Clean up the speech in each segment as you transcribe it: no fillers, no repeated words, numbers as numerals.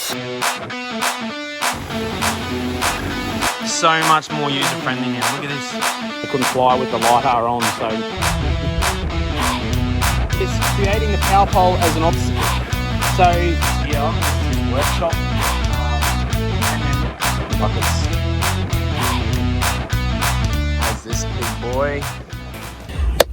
So much more user friendly now. Look at this. I couldn't fly with the LiDAR on, so it's creating the power pole as an obstacle. So here, this is workshop, and then like this has this big boy.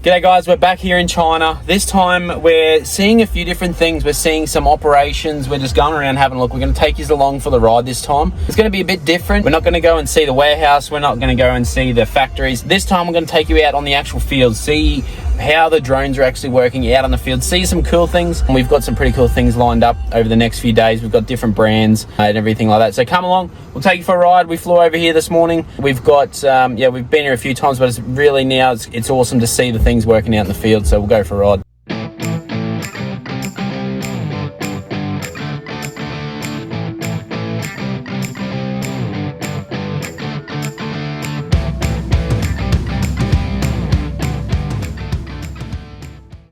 G'day guys, we're back here in China. This time we're seeing a few different things. We're seeing some operations. We're just going around having a look. We're going to take you along for the ride this time. It's going to be a bit different. We're not going to go and see the warehouse. We're not going to go and see the factories. This time we're going to take you out on the actual field, see how the drones are actually working out on the field, see some cool things. And we've got some pretty cool things lined up over the next few days. We've got different brands and everything like that. So come along, we'll take you for a ride. We flew over here this morning. We've got, we've been here a few times, but it's really now, it's awesome to see the things working out in the field. So we'll go for a ride.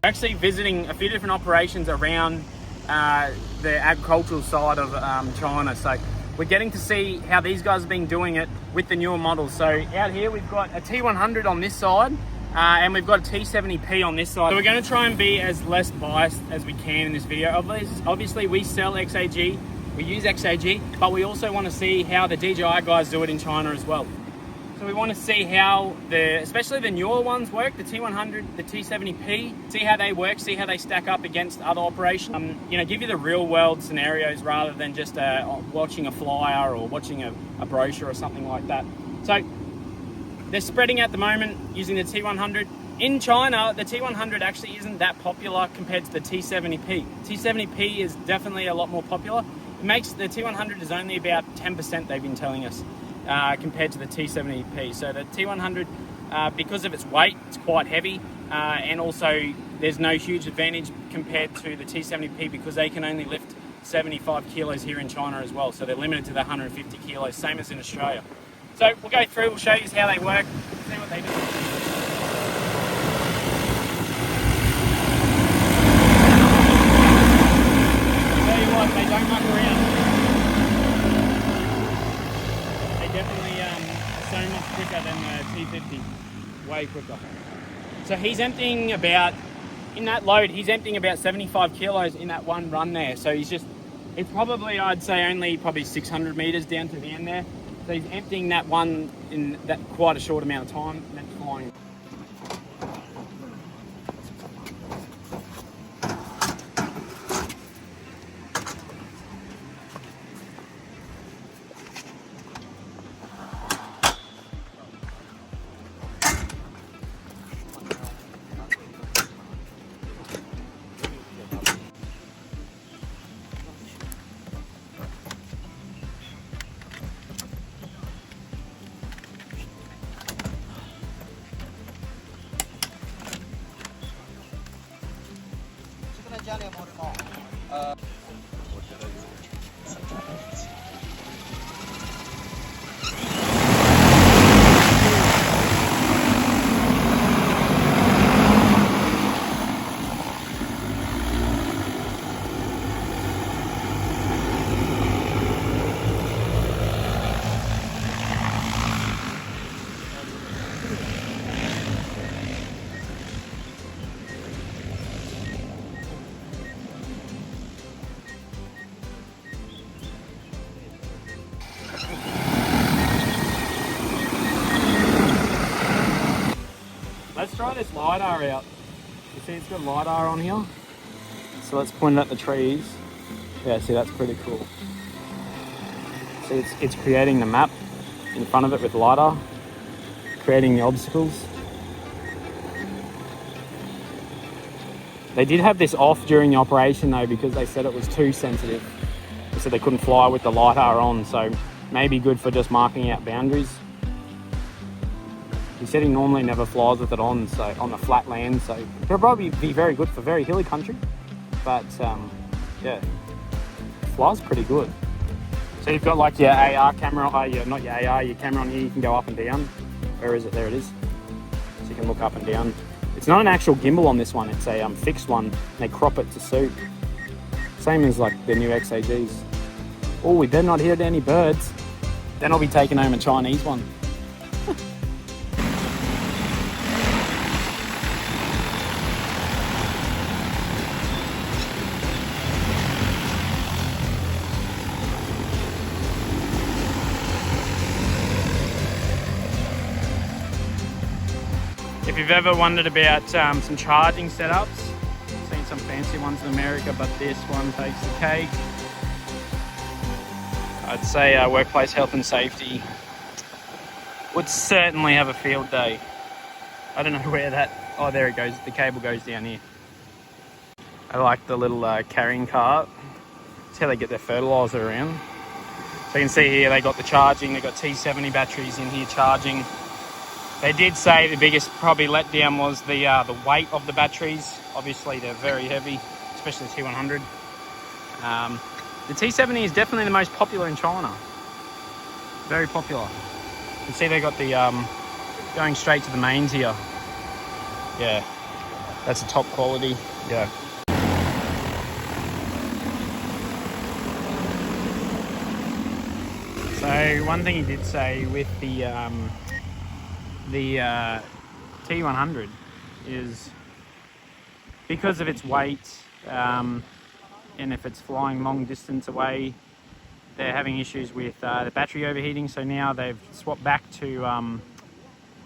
Actually visiting a few different operations around the agricultural side of China. So we're getting to see how these guys have been doing it with the newer models. So out here we've got a T100 on this side and we've got a T70P on this side. So we're going to try and be as less biased as we can in this video. Obviously we sell XAG, we use XAG, but we also want to see how the DJI guys do it in China as well. So we want to see how especially the newer ones work, the T100, the T70P, see how they work, see how they stack up against other operations. Give you the real world scenarios rather than just watching a flyer or watching a brochure or something like that. So they're spreading at the moment using the T100. In China, the T100 actually isn't that popular compared to the T70P. T70P is definitely a lot more popular. It makes the T100 is only about 10%, they've been telling us. Compared to the T70P. So the T100, because of its weight, it's quite heavy, and also there's no huge advantage compared to the T70P because they can only lift 75 kilos here in China as well. So they're limited to the 150 kilos, same as in Australia. So we'll go through, we'll show you how they work, see what they do. I'll tell you what, they don't muck around. Definitely so much quicker than the T50, way quicker. So he's emptying about, in that load, he's emptying about 75 kilos in that one run there. So it's probably, I'd say only probably 600 meters down to the end there. So he's emptying that one in that quite a short amount of time and then flying. Let's try this LiDAR out. You see it's got LiDAR on here. So let's point it at the trees. Yeah, see that's pretty cool. See it's creating the map in front of it with LiDAR, creating the obstacles. They did have this off during the operation though because they said it was too sensitive. They said they couldn't fly with the LiDAR on, so maybe good for just marking out boundaries. He said he normally never flies with it on, so on the flat land, so it'll probably be very good for very hilly country. But yeah, it flies pretty good. So you've got like your AR camera, not your AR, your camera on here. You can go up and down. Where is it? There it is. So you can look up and down. It's not an actual gimbal on this one. It's a fixed one. They crop it to suit. Same as like the new XAGs. Oh, we better not hit any birds. Then I'll be taking home a Chinese one. If you've ever wondered about some charging setups, I've seen some fancy ones in America, but this one takes the cake. I'd say workplace health and safety would certainly have a field day. I don't know where that, oh there it goes, the cable goes down here. I like the little carrying cart. That's how they get their fertiliser around. So you can see here they got the charging, they've got T70 batteries in here charging. They did say the biggest probably letdown was the weight of the batteries. Obviously they're very heavy, especially the T100. The T70 is definitely the most popular in China. Very popular. You can see they got the going straight to the mains here. Yeah, that's a top quality. Yeah. So one thing he did say with the T100 is because of its weight and if it's flying long distance away, they're having issues with the battery overheating. So now they've swapped back to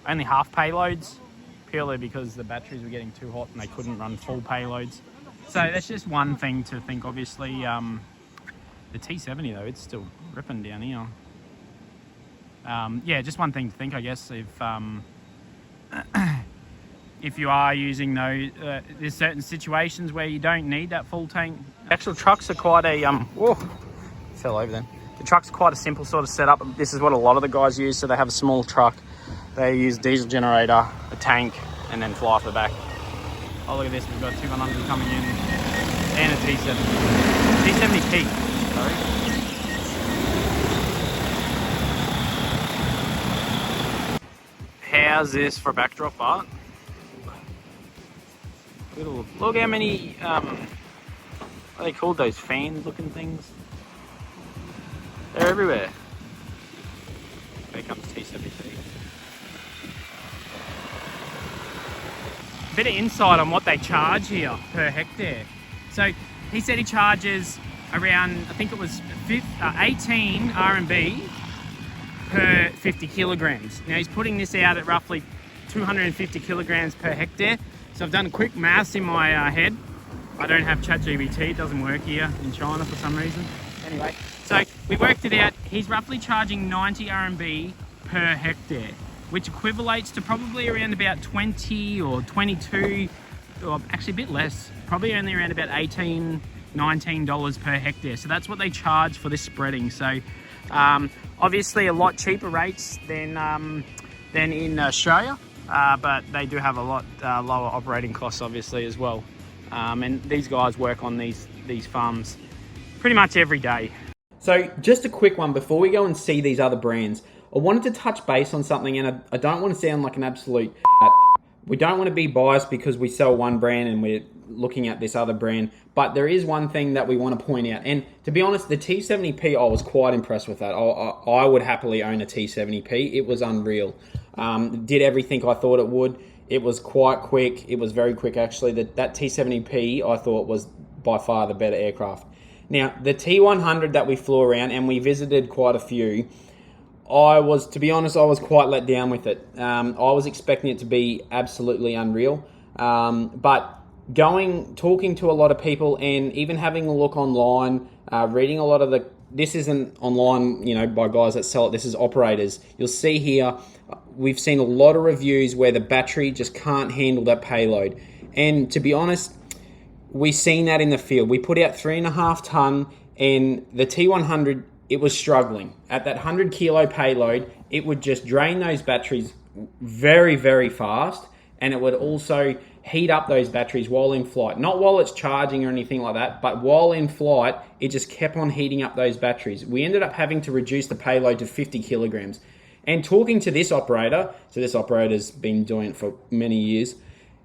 only half payloads, purely because the batteries were getting too hot and they couldn't run full payloads. So that's just one thing to think. Obviously the T70 though, it's still ripping down here. Yeah, just one thing to think, I guess, if you are using those, there's certain situations where you don't need that full tank. The actual trucks are quite a, whoa, fell over then. The truck's quite a simple sort of setup. This is what a lot of the guys use, so they have a small truck. They use diesel generator, a tank, and then fly off the back. Oh, look at this, we've got 200 coming in, and a T70P, sorry. How's this for a backdrop art? Look how many, what are they called, those fan looking things? They're everywhere. Here comes T70P. Bit of insight on what they charge here per hectare. So he said he charges around, I think it was 18 RMB per 50 kilograms. Now he's putting this out at roughly 250 kilograms per hectare. So I've done a quick maths in my head. I don't have ChatGPT, it doesn't work here in China for some reason. Anyway, so we worked it out. He's roughly charging 90 RMB per hectare, which equivalates to probably around about 20 or 22, or actually a bit less, probably only around about $18, $19 per hectare. So that's what they charge for this spreading. So obviously a lot cheaper rates than in Australia, but they do have a lot lower operating costs obviously as well. And these guys work on these farms pretty much every day. So just a quick one before we go and see these other brands. I wanted to touch base on something, and I don't want to sound like an absolute we don't want to be biased because we sell one brand and we're looking at this other brand, but there is one thing that we want to point out. And to be honest, the T70P, I was quite impressed with that. I would happily own a T70P. It was unreal. Did everything I thought it would. It was quite quick. It was very quick actually. That T70P I thought was by far the better aircraft. Now, the T100 that we flew around, and we visited quite a few, to be honest, I was quite let down with it. I was expecting it to be absolutely unreal. But talking to a lot of people and even having a look online, reading a lot of this isn't online, by guys that sell it, this is operators. You'll see here, we've seen a lot of reviews where the battery just can't handle that payload. And to be honest, we've seen that in the field. We put out 3.5 ton, and the T100, it was struggling. At that 100 kilo payload, it would just drain those batteries very, very fast, and it would also heat up those batteries while in flight. Not while it's charging or anything like that, but while in flight, it just kept on heating up those batteries. We ended up having to reduce the payload to 50 kilograms. And talking to this operator, so this operator's been doing it for many years,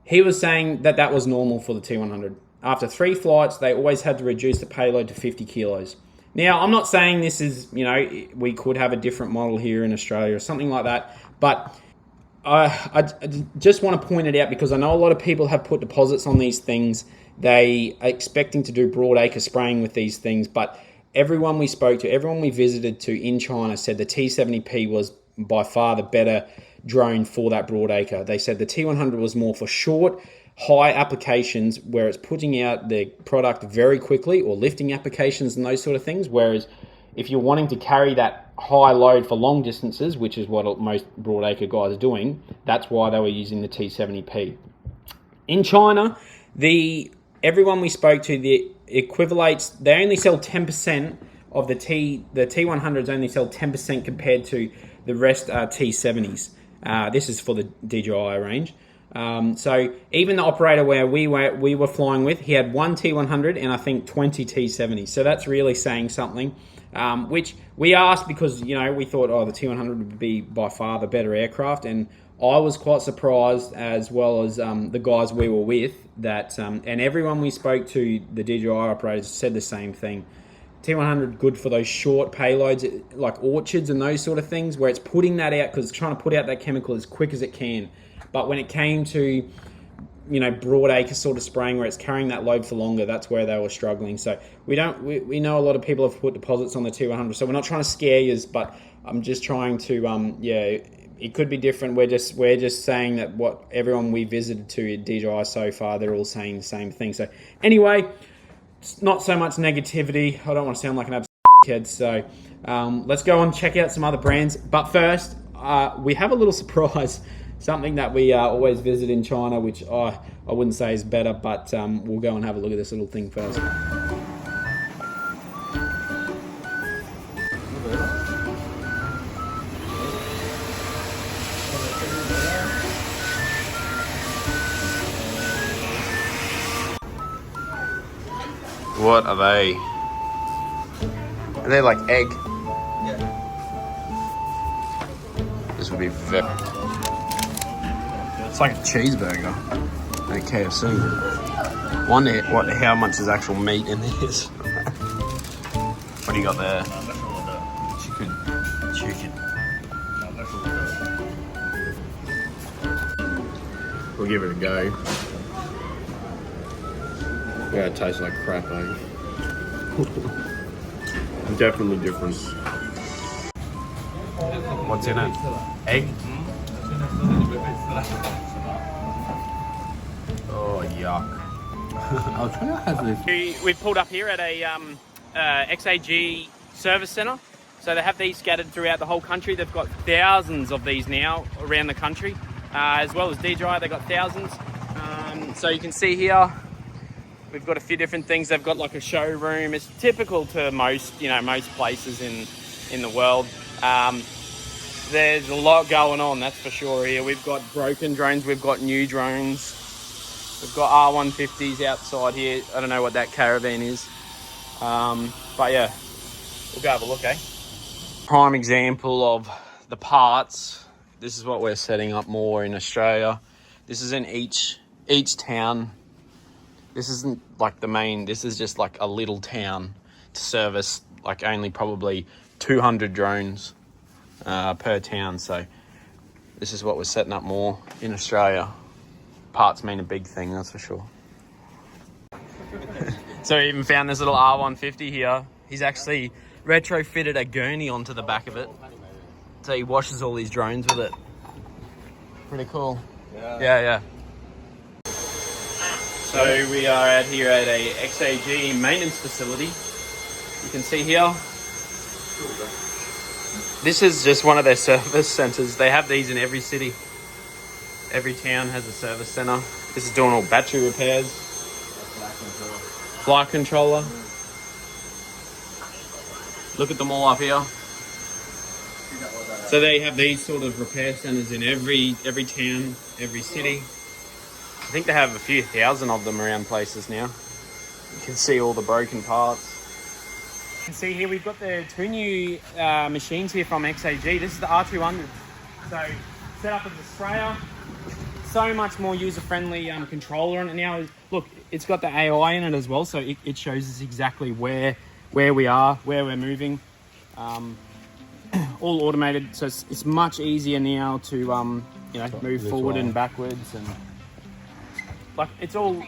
he was saying that that was normal for the T100. After 3 flights, they always had to reduce the payload to 50 kilos. Now, I'm not saying this is, you know, we could have a different model here in Australia or something like that, but I just want to point it out because I know a lot of people have put deposits on these things. They are expecting to do broadacre spraying with these things, but everyone we spoke to, everyone we visited to in China said the T70P was by far the better drone for that broadacre. They said the T100 was more for short, high applications where it's putting out the product very quickly, or lifting applications and those sort of things, whereas if you're wanting to carry that high load for long distances, which is what most broadacre guys are doing, that's why they were using the T70P. In China, everyone we spoke to, the equivalates, they only sell 10% of the T100s only sell 10% compared to the rest are T70s. This is for the DJI range. So even the operator where we were flying with, he had one T100 and I think 20 T70s. So that's really saying something. Which we asked because, you know, we thought, the T100 would be by far the better aircraft, and I was quite surprised, as well as the guys we were with, that and everyone we spoke to, the DJI operators, said the same thing. T100 good for those short payloads like orchards and those sort of things, where it's putting that out because it's trying to put out that chemical as quick as it can. But when it came to, you know, broadacre sort of spraying where it's carrying that load for longer, that's where they were struggling. So we know a lot of people have put deposits on the T100, so we're not trying to scare you, but I'm just trying to it could be different. We're just saying that what everyone we visited to at DJI so far, they're all saying the same thing. So anyway, it's not so much negativity. I don't want to sound like an absolute kid, so let's go and check out some other brands. But first, we have a little surprise. Something that we always visit in China, which I wouldn't say is better, but we'll go and have a look at this little thing first. What are they? Are they like egg? Yeah. This would be very... It's like a cheeseburger at KFC. Wonder how much is actual meat in this. What do you got there? Chicken. We'll give it a go. Yeah, it tastes like crap, eh? Definitely different. What's in it? Egg? Oh, yuck. I was trying to have this. We've pulled up here at a XAG service centre. So they have these scattered throughout the whole country. They've got thousands of these now around the country. As well as DJI, they've got thousands. So you can see here, we've got a few different things. They've got like a showroom. It's typical to most places in the world. There's a lot going on, that's for sure here. We've got broken drones, we've got new drones. We've got R150s outside here. I don't know what that caravan is. But yeah, we'll go have a look, eh? Prime example of the parts. This is what we're setting up more in Australia. This is in each town. This isn't like the main, this is just like a little town to service like only probably 200 drones per town. So this is what we're setting up more in Australia. Parts mean a big thing, that's for sure. So we even found this little R150 here. He's actually retrofitted a gurney onto the back of it. So he washes all these drones with it. Pretty cool. Yeah. So we are out here at a XAG maintenance facility. You can see here. This is just one of their service centers. They have these in every city. Every town has a service center. This is doing all battery repairs. Flight controller. Look at them all up here. So they have these sort of repair centers in every town, every city. I think they have a few thousand of them around places now. You can see all the broken parts. You can see here we've got the two new machines here from XAG. This is the R200. So set up as a sprayer. So much more user-friendly controller on it now. Look, it's got the AI in it as well, so it shows us exactly where where we are, where we're moving. All automated, so it's much easier now to move forward and backwards, and like it's all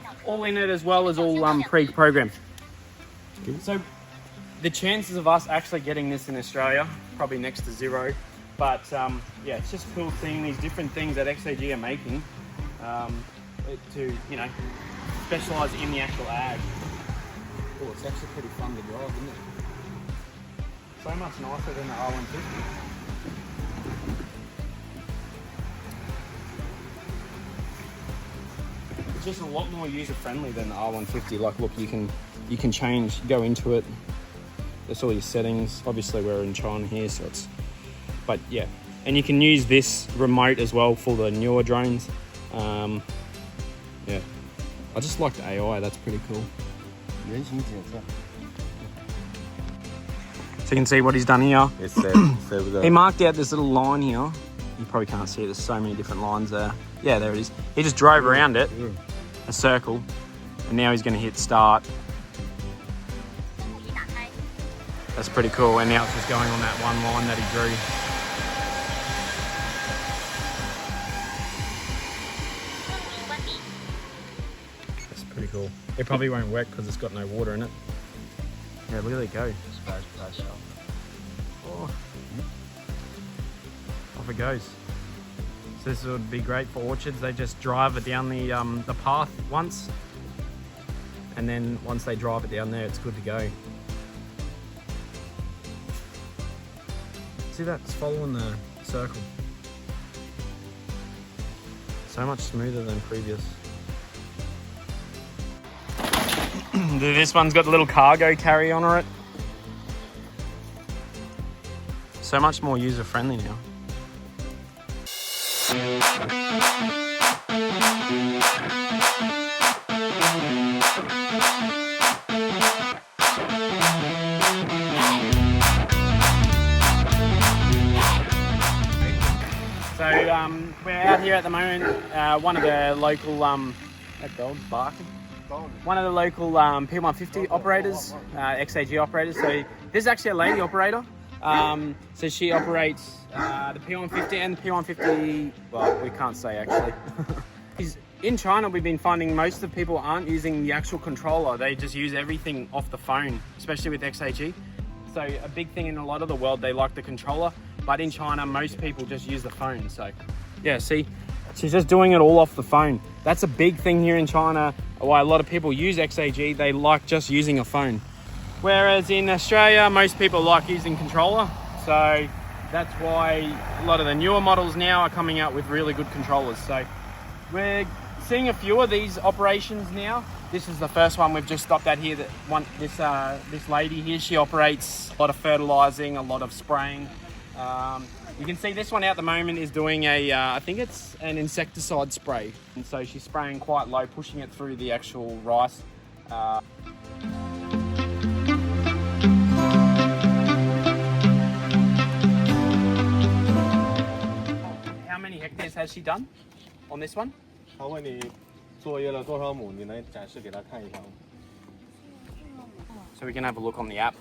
in it, as well as all pre-programmed. So the chances of us actually getting this in Australia probably next to zero, but yeah, it's just cool seeing these different things that XAG are making to specialize in the actual ag. Oh, it's actually pretty fun to drive, isn't it? So much nicer than the R150. It's just a lot more user-friendly than the R150. Like, look, you can change, go into it. There's all your settings. Obviously, we're in China here, so it's. But yeah, and you can use this remote as well for the newer drones. Yeah, I just like the AI. That's pretty cool. So you can see what he's done here. He marked out this little line here. You probably can't see it. There's so many different lines there. Yeah, there it is. He just drove around it, a circle, and now he's going to hit start. That's pretty cool. And now it's just going on that one line that he drew. That's pretty cool. It probably won't work because it's got no water in it. Yeah, look at it go. Oh. Off it goes. So this would be great for orchards. They just drive it down the path once, and then once they drive it down there, it's good to go. See that? It's following the circle. So much smoother than previous. This one's got the little cargo carry on it. So much more user-friendly now. So we're out here at the moment. One of the local that dog's barking. One of the local P150 operators, XAG operators. So this is actually a lady operator. So she operates the P150 and the P150. Well, we can't say actually. In China, we've been finding most of the people aren't using the actual controller. They just use everything off the phone, especially with XAG. So a big thing in a lot of the world, they like the controller. But in China, most people just use the phone. So yeah, see, she's just doing it all off the phone. That's a big thing here in China. Why a lot of people use XAG, they like just using a phone. Whereas in Australia, most people like using controller. So that's why a lot of the newer models now are coming out with really good controllers. So we're seeing a few of these operations now. This is the first one we've just stopped at here. This lady here, she operates a lot of fertilizing, a lot of spraying. You can see this one at the moment is doing I think it's an insecticide spray. And so she's spraying quite low, pushing it through the actual rice. How many hectares has she done on this one? So we can have a look on the app.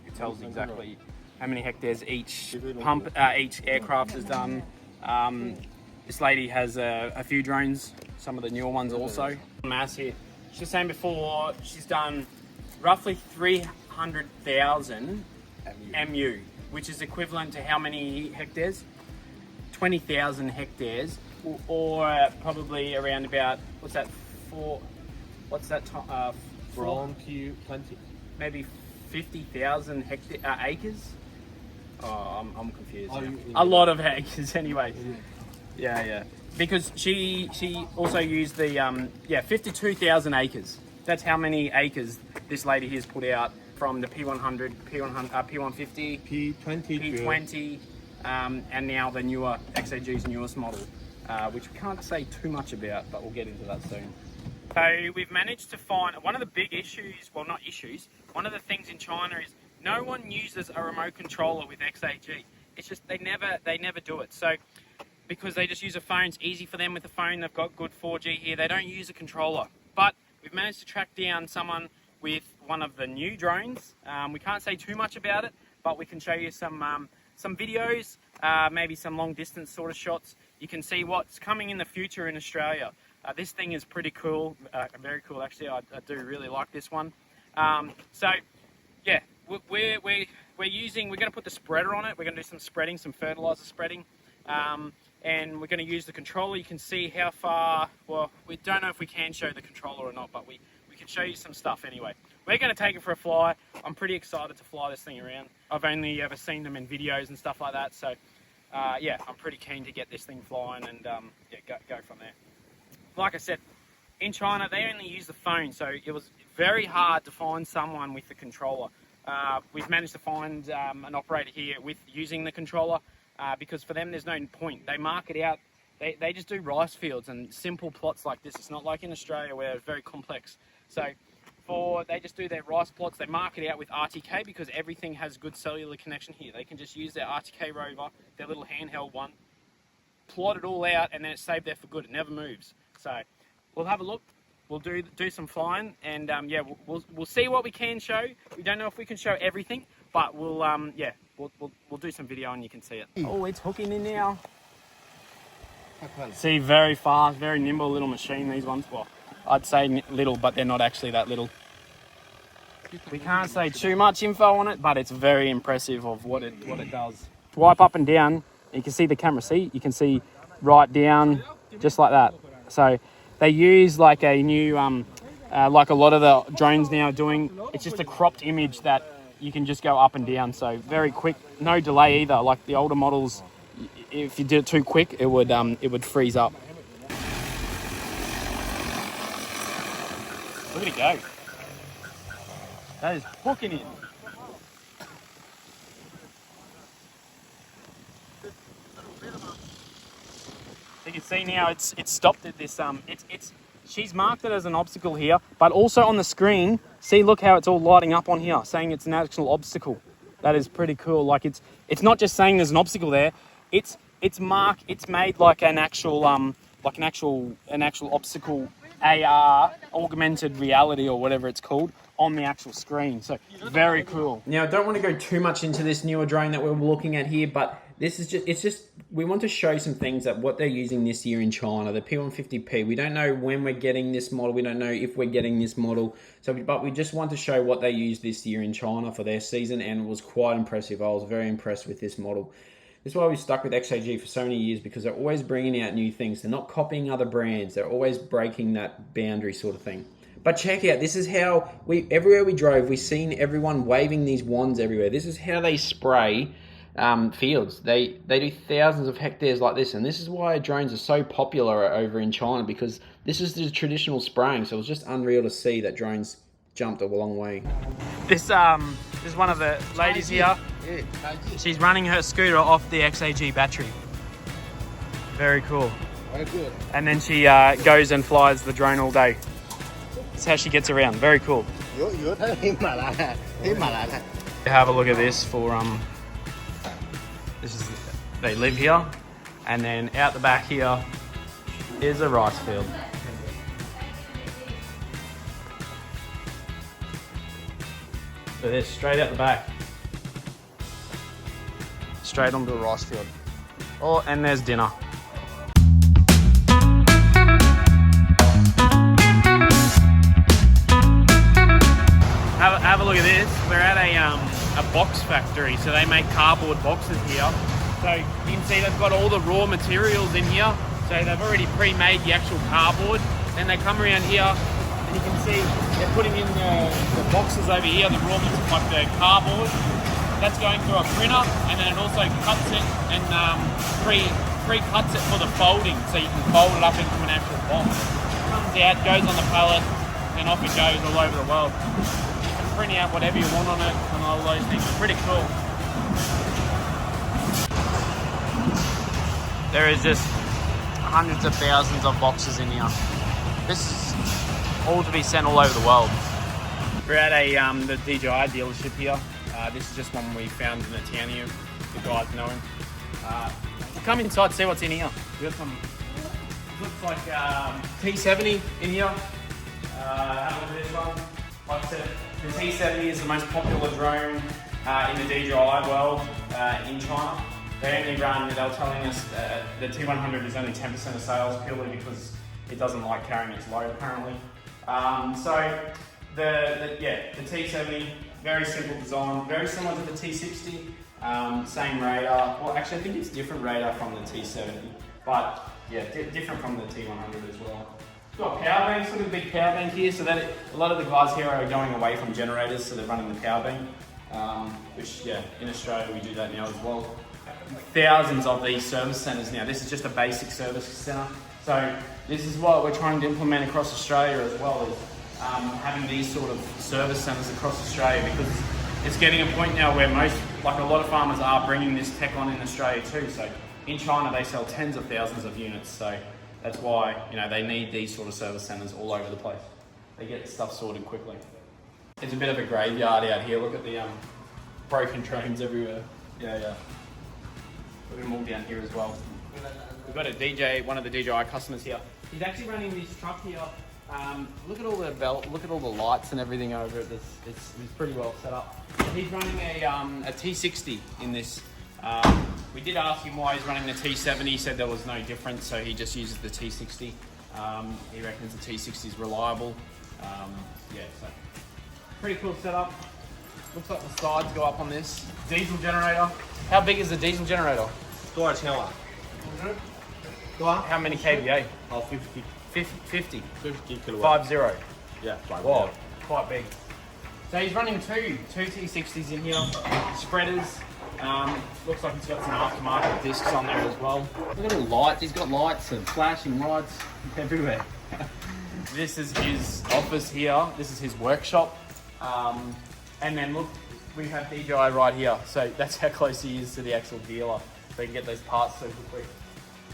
It tells exactly how many hectares each each aircraft has done. This lady has a few drones, some of the newer ones also. Mass here. She was saying before she's done roughly 300,000 MU, which is equivalent to how many hectares? 20,000 hectares, or probably around about from Q20. Maybe 50,000 acres. Oh, I'm confused. A lot of acres anyway. Yeah. Because she also used the 52,000 acres. That's how many acres this lady here's put out from the P100, P150, P20, and now the newer XAG's newest model, which we can't say too much about, but we'll get into that soon. So we've managed to find one of the big issues, well not issues, one of the things in China is no one uses a remote controller with XAG. It's just they never do it. So because they just use a phone, it's easy for them with a phone. They've got good 4G here. They don't use a controller. But we've managed to track down someone with one of the new drones. We can't say too much about it, but we can show you some videos, maybe some long distance sort of shots. You can see what's coming in the future in Australia. This thing is pretty cool, very cool actually. I do really like this one. So yeah, we're going to put the spreader on it. We're going to do some spreading, some fertilizer spreading. And we're going to use the controller. You can see how far, well, we don't know if we can show the controller or not, but we can show you some stuff anyway. We're going to take it for a fly. I'm pretty excited to fly this thing around. I've only ever seen them in videos and stuff like that, so yeah, I'm pretty keen to get this thing flying and yeah, go from there. Like I said, in China, they only use the phone, so it was very hard to find someone with the controller. We've managed to find an operator here with using the controller, because for them there's no point. They mark it out. They just do rice fields and simple plots like this. It's not like in Australia where it's very complex. So they just do their rice plots. They mark it out with RTK because everything has good cellular connection here. They can just use their RTK rover, their little handheld one, plot it all out, and then it's saved there for good. It never moves. So we'll have a look. We'll do some flying, and yeah, we'll see what we can show. We don't know if we can show everything, but we'll yeah, we'll do some video and you can see it. Oh, it's hooking in now. See, very fast, very nimble little machine, these ones. Well, I'd say little, but they're not actually that little. We can't say too much info on it, but it's very impressive of what it does. Swipe up and down, you can see the camera. See, you can see right down, just like that. So they use like a new, like a lot of the drones now are doing. It's just a cropped image that you can just go up and down. So very quick, no delay either. Like the older models, if you did it too quick, it would freeze up. Look at it go. That is hooking in. You can see now it's stopped at this. She's marked it as an obstacle here, but also on the screen, see, look how it's all lighting up on here, saying it's an actual obstacle. That is pretty cool. Like it's not just saying there's an obstacle there. It's made like an actual obstacle AR, augmented reality or whatever it's called, on the actual screen. So very cool. Now, I don't want to go too much into this newer drone that we're looking at here, but this is just we want to show some things that what they're using this year in China, the P150P. We don't know when we're getting this model. We don't know if we're getting this model. But we just want to show what they used this year in China for their season, and it was quite impressive. I was very impressed with this model. This is why we stuck with XAG for so many years, because they're always bringing out new things. They're not copying other brands. They're always breaking that boundary sort of thing. But check out, this is how everywhere we drove, we've seen everyone waving these wands everywhere. This is how they spray fields. They do thousands of hectares like this, and this is why drones are so popular over in China, because this is the traditional spraying. So it was just unreal to see that drones jumped a long way. This is one of the ladies here. She's running her scooter off the XAG battery. Very cool. Very good. And then she goes and flies the drone all day. That's how she gets around. Very cool. Have a look at this for they live here, and then out the back here is a rice field. So they're straight out the back. Straight onto a rice field. Oh, and there's dinner. Have a look at this. We're at a box factory, so they make cardboard boxes here. So you can see they've got all the raw materials in here. So they've already pre-made the actual cardboard. Then they come around here, and you can see they're putting in the boxes over here, the raw material, like the cardboard. That's going through a printer, and then it also cuts it and pre-cuts it for the folding, so you can fold it up into an actual box. It comes out, goes on the pallet, and off it goes all over the world. You can print out whatever you want on it and all those things. Pretty cool. There is just hundreds of thousands of boxes in here. This is all to be sent all over the world. We're at the DJI dealership here. This is just one we found in the town here. The guys know him. Come inside, see what's in here. We got some, looks like T70 in here. Have a look at this one. Like I said, the T70 is the most popular drone in the DJI world in China. They only run, they were telling us the T100 is only 10% of sales purely because it doesn't like carrying its load apparently. So the T70, very simple design, very similar to the T60, same radar. Well, actually I think it's different radar from the T70, but yeah, different from the T100 as well. It's got power banks, look at the big power bank here, so that a lot of the guys here are going away from generators, so they're running the power bank, which yeah, in Australia we do that now as well. Thousands of these service centres now. This is just a basic service centre. So this is what we're trying to implement across Australia as well, is having these sort of service centres across Australia, because it's getting a point now where like a lot of farmers are bringing this tech on in Australia too. So in China they sell tens of thousands of units. So that's why, you know, they need these sort of service centres all over the place. They get stuff sorted quickly. It's a bit of a graveyard out here. Look at the broken trains everywhere. Yeah. Look at them all down here as well. We've got a DJ, one of the DJI customers here. He's actually running this truck here. Look at all the look at all the lights and everything over it. It's pretty well set up. He's running a T60 in this. We did ask him why he's running the T70. He said there was no difference, so he just uses the T60. He reckons the T60 is reliable. Yeah, so pretty cool setup. Looks like the sides go up on this. Diesel generator. How big is the diesel generator? 多少千瓦？ How many kVA? 50 50. 50 kilowatt. 50. Yeah, 50. Wow, quite big. So he's running two T60s in here, spreaders. Looks like he's got some aftermarket discs on there as well. Look at all the lights. He's got lights and flashing lights everywhere. This is his office here. This is his workshop. And then look, we have DJI right here. So that's how close he is to the actual dealer. So he can get those parts super quick.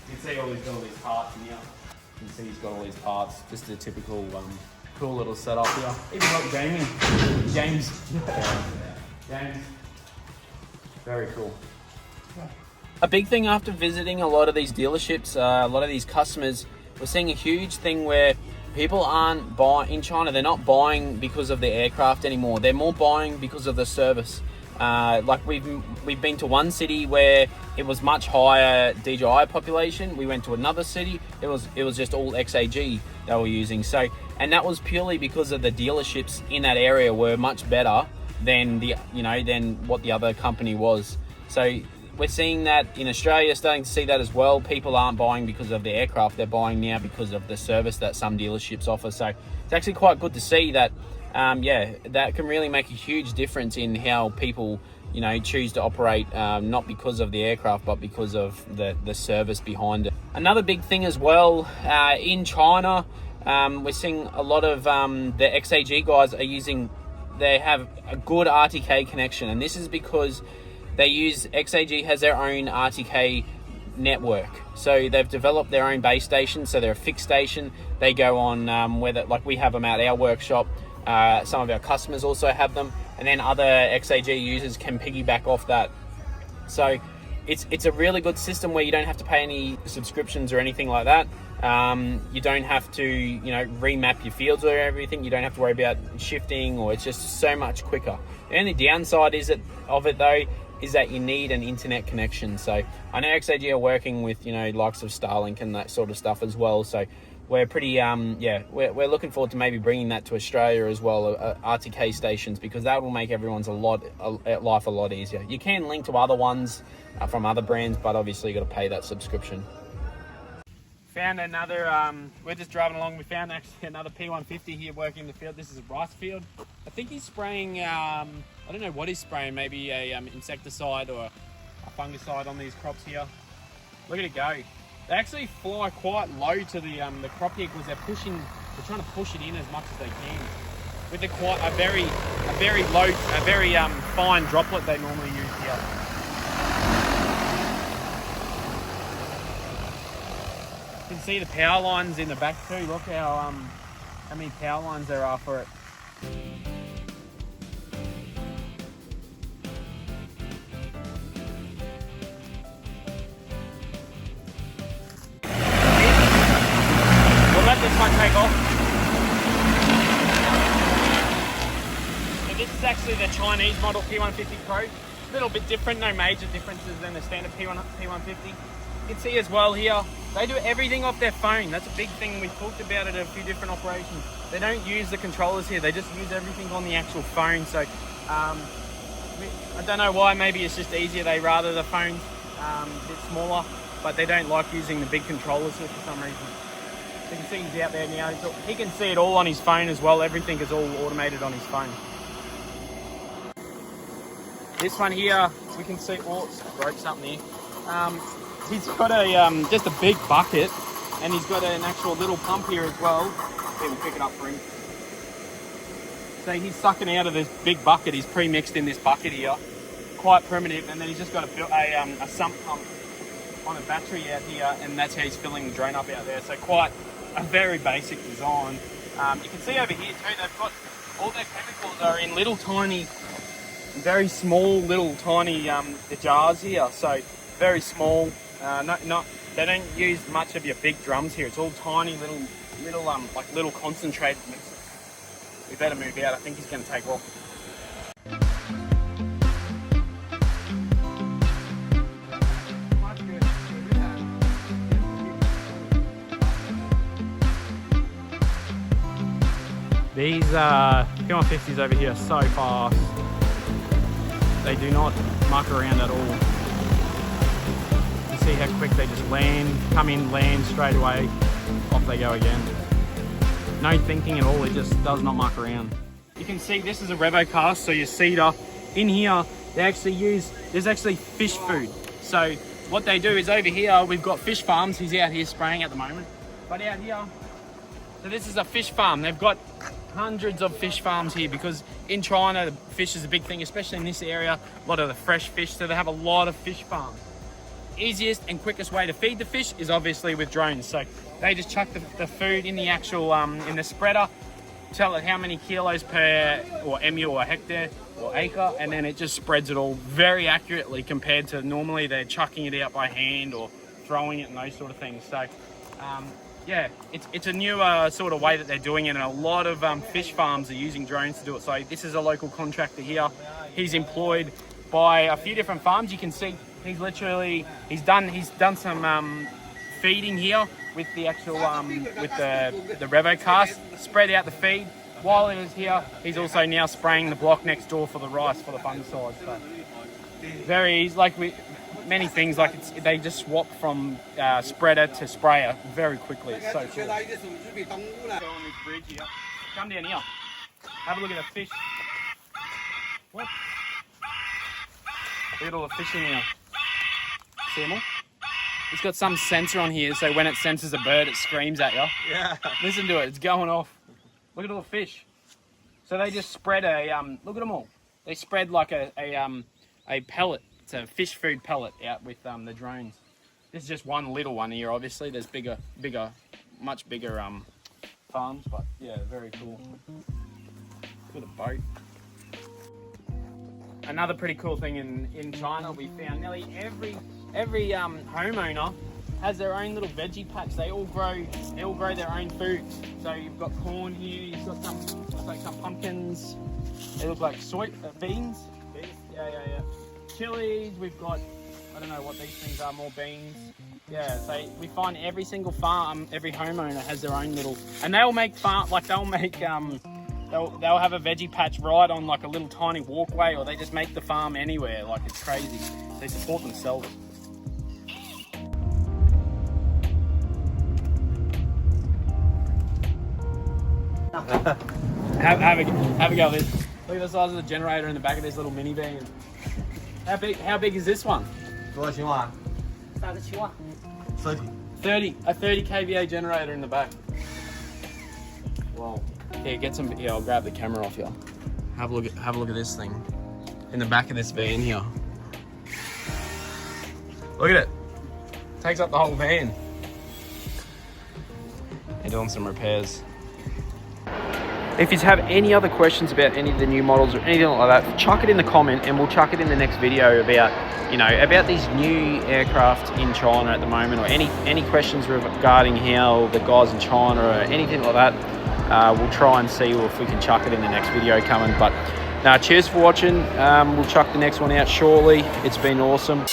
You can see he's got all these parts in here. You can see he's got all these parts. Just a typical cool little setup here. Even got gaming. James. Very cool. A big thing after visiting a lot of these dealerships, a lot of these customers, we're seeing a huge thing where people aren't buying in China. They're not buying because of the aircraft anymore. They're more buying because of the service. Like we've been to one city where it was much higher DJI population. We went to another city. It was just all XAG they were using. So, and that was purely because of the dealerships in that area were much better than than what the other company was. So we're seeing that in Australia, starting to see that as well. People aren't buying because of the aircraft. They're buying now because of the service that some dealerships offer. So it's actually quite good to see that. That can really make a huge difference in how people, choose to operate, not because of the aircraft, but because of the service behind it. Another big thing as well, in China, we're seeing a lot of the XAG guys they have a good RTK connection, and this is because XAG has their own RTK network. So they've developed their own base station, so they're a fixed station. They go on whether, like we have them at our workshop. Some of our customers also have them, and then other XAG users can piggyback off that. So it's a really good system where you don't have to pay any subscriptions or anything like that. You don't have to remap your fields or everything. You don't have to worry about shifting, or it's just so much quicker. The only downside of it though is that you need an internet connection. So I know XAG are working with likes of Starlink and that sort of stuff as well. So we're pretty we're looking forward to maybe bringing that to Australia as well, RTK stations, because that will make everyone's life a lot easier. You can link to other ones from other brands, but obviously you got to pay that subscription. Found another, we're just driving along, we found actually another P150 here working in the field. This is a rice field. I think he's spraying, I don't know what he's spraying, maybe a insecticide or a fungicide on these crops here. Look at it go. They actually fly quite low to the crop here because they're trying to push it in as much as they can. With a very low, a very fine droplet they normally use here. You can see the power lines in the back too. Look how many power lines there are for it. We'll let this one take off. actually the Chinese model P150 Pro. A little bit different, no major differences than the standard P150. You can see as well here, they do everything off their phone. That's a big thing. We've talked about it at a few different operations. They don't use the controllers here. They just use everything on the actual phone. So I don't know why. Maybe it's just easier. They rather the phones a bit smaller, but they don't like using the big controllers here for some reason. You can see he's out there now. He can see it all on his phone as well. Everything is all automated on his phone. This one here, we can see, oh, I broke something here. He's got a just a big bucket, and he's got an actual little pump here as well. Let me pick it up for him. So he's sucking out of this big bucket. He's pre-mixed in this bucket here, quite primitive. And then he's just got a sump pump on a battery out here, and that's how he's filling the drone up out there. So quite a very basic design. You can see over here too, they've got all their chemicals are in little tiny, very small little tiny jars here. So very small. They don't use much of your big drums here. It's all tiny little concentrated mixes. We better move out. I think he's going to take off. These P150s over here are so fast. They do not muck around at all. You see how quick they just land, come in, land straight away, off they go again. No thinking at all, it just does not muck around. You can see this is a revo cast, so your cedar. In here, they actually there's actually fish food. So what they do is over here, we've got fish farms. He's out here spraying at the moment. But out here, so this is a fish farm. They've got hundreds of fish farms here because in China, the fish is a big thing, especially in this area, a lot of the fresh fish, so they have a lot of fish farms. Easiest and quickest way to feed the fish is obviously with drones. So they just chuck the food in the actual, in the spreader, tell it how many kilos per, or MU or hectare or acre, and then it just spreads it all very accurately compared to normally they're chucking it out by hand or throwing it and those sort of things. So yeah, it's a newer sort of way that they're doing it, and a lot of fish farms are using drones to do it. So this is a local contractor here. He's employed by a few different farms. You can see he's done some feeding here with the actual with the revo cast, spread out the feed. While he was here, he's also now spraying the block next door for the rice for the fungicide. So very easy, like with many things, like they just swap from spreader to sprayer very quickly. It's so cool. Go on this bridge here. Come down here. Have a look at the fish. What? Look at all the fish in here. See them all? It's got some sensor on here, so when it senses a bird, it screams at you. Yeah. Listen to it, it's going off. Look at all the fish. So they just spread look at them all. They spread like a pellet. It's a fish food pellet out with the drones. This is just one little one here, obviously. There's much bigger farms, but yeah, very cool. Look at the boat. Another pretty cool thing in China, we found nearly every homeowner has their own little veggie patch. They all grow their own food. So you've got corn here, you've got some pumpkins. They look like beans. Yeah. Chilies, we've got, I don't know what these things are, more beans. Yeah, so we find every single farm, every homeowner has their own little, and they'll make they'll have a veggie patch right on like a little tiny walkway, or they just make the farm anywhere. Like, it's crazy. They support themselves. have a go at this. Look at the size of the generator in the back of this little minivan. How big is this one? 30 a 30 kVA generator in the back. Wow. Here, I'll grab the camera off here. Have a look at this thing in the back of this van here. Look at it. Takes up the whole van. They're doing some repairs. If you have any other questions about any of the new models or anything like that, chuck it in the comment and we'll chuck it in the next video about these new aircraft in China at the moment, or any questions regarding how the guys in China or anything like that. We'll try and see if we can chuck it in the next video coming. But Now, cheers for watching. We'll chuck the next one out shortly. It's been awesome.